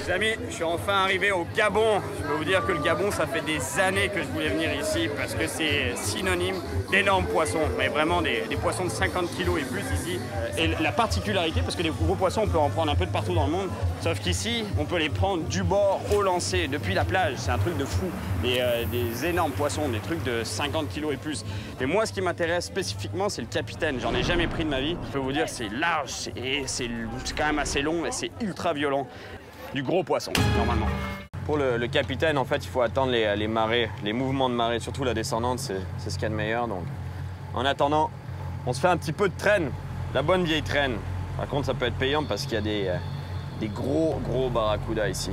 Les amis, je suis enfin arrivé au Gabon. Je peux vous dire que le Gabon, ça fait des années que je voulais venir ici parce que c'est synonyme d'énormes poissons, mais vraiment des poissons de 50 kilos et plus ici. Et la particularité, parce que des gros poissons, on peut en prendre un peu de partout dans le monde, sauf qu'ici, on peut les prendre du bord au lancer, depuis la plage. C'est un truc de fou. Des énormes poissons, des trucs de 50 kilos et plus. Mais moi, ce qui m'intéresse spécifiquement, c'est le capitaine. J'en ai jamais pris de ma vie. Je peux vous dire, c'est large et c'est quand même assez long et c'est ultra violent. Du gros poisson, normalement. Pour le capitaine, en fait, il faut attendre les marées, les mouvements de marée, surtout la descendante, c'est ce qu'il y a de meilleur. Donc, en attendant, on se fait un petit peu de traîne, la bonne vieille traîne. Par contre, ça peut être payant parce qu'il y a des gros barracudas ici.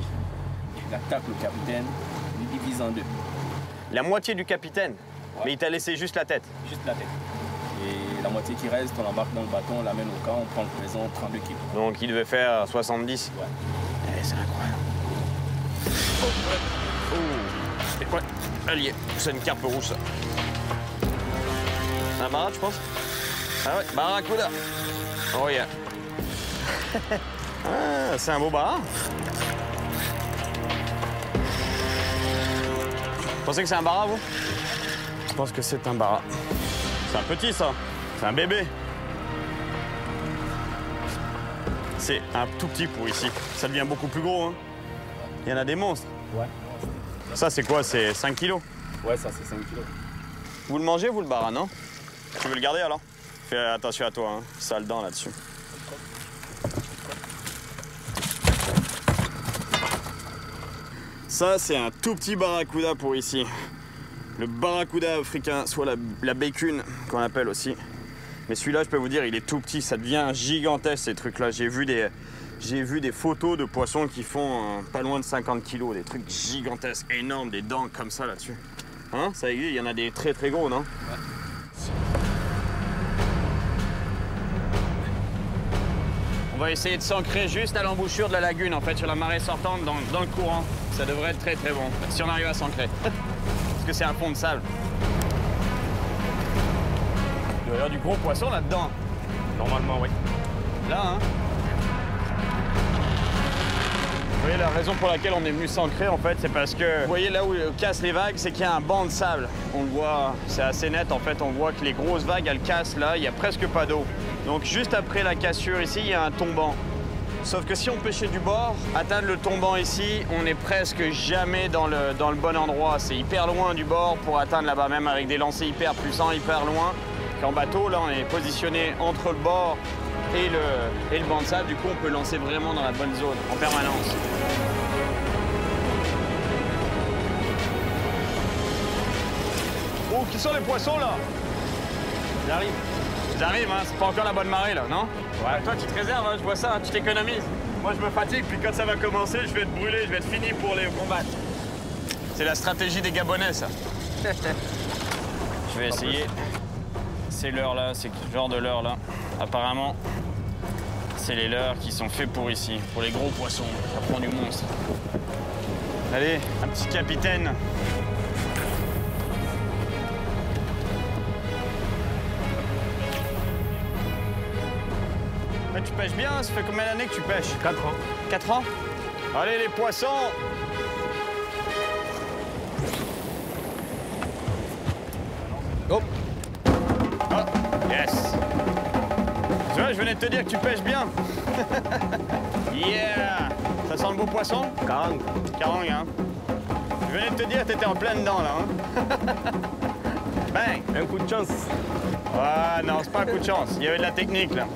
Il attaque le capitaine, il divise en deux. La moitié du capitaine, ouais. Mais il t'a laissé juste la tête. Juste la tête. Et la moitié qui reste, on l'embarque dans le bâton, on l'amène au camp, on prend le présent 32 kilos. Donc il devait faire 70. Ouais. C'est incroyable. Oh. C'est quoi? Allié. C'est une carpe rouge, ça. C'est un barra, tu penses? Ah ouais, barracuda. Oh yeah. Ah, c'est un beau barra. Vous pensez que c'est un barra, vous? Je pense que c'est un barra. C'est un petit, ça. C'est un bébé. C'est un tout petit pour ici. Ça devient beaucoup plus gros, hein. Il y en a des monstres. Ouais. Ça, c'est quoi? C'est 5 kilos? Ouais, ça, c'est 5 kilos. Vous le mangez, vous, le barra, non? Tu veux le garder, alors? Fais attention à toi, hein. Sale dent là-dessus. Ça, c'est un tout petit barracuda pour ici. Le barracuda africain, soit la bécune, qu'on appelle aussi. Mais celui-là, je peux vous dire, il est tout petit, ça devient gigantesque, ces trucs-là. J'ai vu des photos de poissons qui font pas loin de 50 kilos, des trucs gigantesques, énormes, des dents comme ça là-dessus. Hein? Ça existe, il y en a des très gros, non? Ouais. On va essayer de s'ancrer juste à l'embouchure de la lagune, en fait, sur la marée sortante, dans le courant. Ça devrait être très bon, si on arrive à s'ancrer. Parce que c'est un fond de sable. Il doit y avoir du gros poisson là-dedans. Normalement, oui. Là, hein? Vous voyez, la raison pour laquelle on est venu s'ancrer, en fait, c'est parce que, vous voyez, là où cassent les vagues, c'est qu'il y a un banc de sable. On le voit, c'est assez net, en fait, on voit que les grosses vagues, elles cassent là, il n'y a presque pas d'eau. Donc, juste après la cassure ici, il y a un tombant. Sauf que si on pêchait du bord, atteindre le tombant ici, on n'est presque jamais dans le bon endroit. C'est hyper loin du bord pour atteindre là-bas, même avec des lancers hyper puissants, hyper loin. En bateau, là, on est positionné entre le bord et le banc de sable. Du coup, on peut lancer vraiment dans la bonne zone, en permanence. Oh, qui sont les poissons, là? Ils arrivent. Ils arrivent, hein. C'est pas encore la bonne marée, là, non? Ouais. Toi, tu te réserves, hein, je vois ça, tu t'économises. Moi, je me fatigue, puis quand ça va commencer, je vais être brûlé, je vais être fini pour les combattre. C'est la stratégie des Gabonais, ça. Je vais essayer. Ces leurres-là, c'est ce genre de leurre-là. Apparemment, c'est les leurres qui sont faits pour ici, pour les gros poissons. Ça prend du monstre. Allez, un petit capitaine. Ouais, tu pêches bien, ça fait combien d'années que tu pêches? 4 ans. 4 ans? Allez, les poissons! Oh! Oh, yes! Tu vois, je venais de te dire que tu pêches bien. Yeah! Ça sent le beau poisson? Carang. Carang, hein? Je venais de te dire que t'étais en plein dedans, là, hein? Bang! Un coup de chance. Ah, non, c'est pas un coup de chance. Il y avait de la technique, là.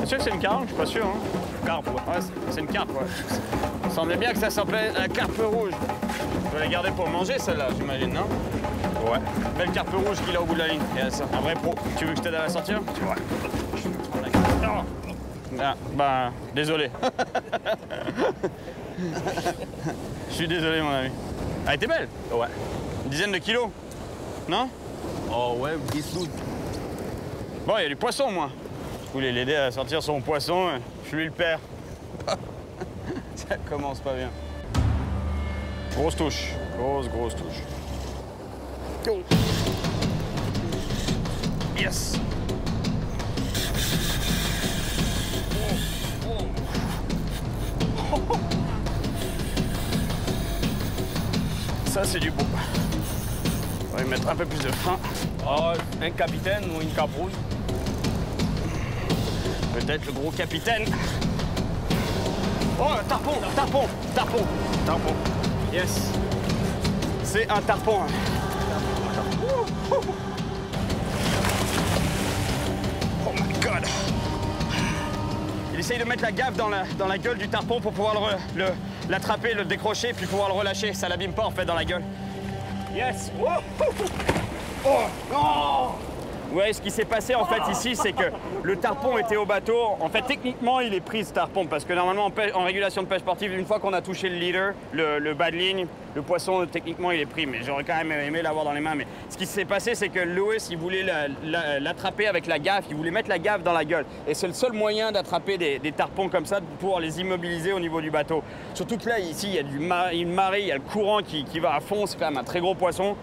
C'est sûr que c'est une carpe, je suis pas sûr, hein? Carpe, ouais. Ouais, c'est une carpe, ouais. Il semblait bien que ça s'appelait la carpe rouge. Tu vas la garder pour manger, celle-là, j'imagine, non? Ouais. Belle carpe rouge qu'il a au bout de la ligne. Un vrai pro. Tu veux que je t'aide à la sortir? Ouais. Ah, bah, désolé. Je suis désolé, mon ami. Ah, elle était belle? Ouais. Une dizaine de kilos? Non? Oh ouais, 10 12. Bon, il y a du poisson, moi. Je voulais l'aider à sortir son poisson, je suis lui le père. Ça commence pas bien. Grosse touche. Grosse touche. Oh. Yes! Oh. Ça, c'est du beau. On va y mettre un peu plus de frein. Oh, un capitaine ou une cape rouge? Peut-être le gros capitaine. Oh, tarpon, tarpon, tarpon, tarpon. Yes. C'est un tarpon. Oh my God. Il essaye de mettre la gaffe dans la gueule du tarpon pour pouvoir l'attraper, le décrocher, puis pouvoir le relâcher. Ça l'abîme pas en fait dans la gueule. Yes. Oh non. Ouais, ce qui s'est passé en fait ici, c'est que le tarpon était au bateau. En fait, techniquement, il est pris ce tarpon parce que normalement, en régulation de pêche sportive, une fois qu'on a touché le leader, le bas de ligne, le poisson, techniquement, il est pris. Mais j'aurais quand même aimé l'avoir dans les mains. Mais ce qui s'est passé, c'est que Lewis, il voulait l'attraper avec la gaffe. Il voulait mettre la gaffe dans la gueule. Et c'est le seul moyen d'attraper des tarpons comme ça, de pouvoir les immobiliser au niveau du bateau. Surtout que là, ici, il y a une marée, il y a le courant qui va à fond. C'est quand même un très gros poisson.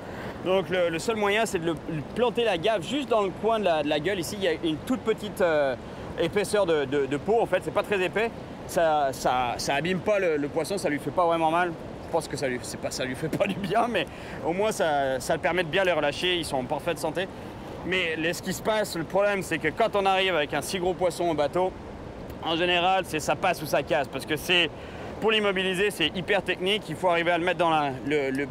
Donc le seul moyen, c'est de planter la gaffe juste dans le coin de la gueule. Ici, il y a une toute petite épaisseur de peau. En fait, c'est pas très épais. Ça abîme pas le poisson, ça lui fait pas vraiment mal. Je pense que ça lui fait pas du bien, mais au moins ça le permet de bien les relâcher. Ils sont en parfaite santé. Mais ce qui se passe, le problème, c'est que quand on arrive avec un si gros poisson au bateau, en général, ça passe ou ça casse, parce que pour l'immobiliser, c'est hyper technique. Il faut arriver à le mettre dans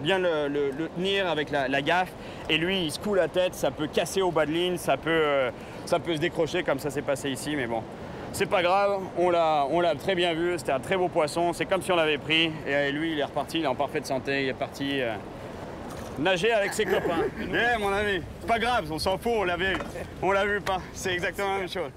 bien le tenir avec la gaffe. Et lui, il secoue la tête. Ça peut casser au bas de ligne. Ça peut se décrocher comme ça s'est passé ici. Mais bon, c'est pas grave. On l'a très bien vu. C'était un très beau poisson. C'est comme si on l'avait pris. Et lui, il est reparti. Il est en parfaite santé. Il est parti nager avec ses copains. Eh, mon ami, c'est pas grave. On s'en fout. On l'a vu pas. C'est exactement la même chose.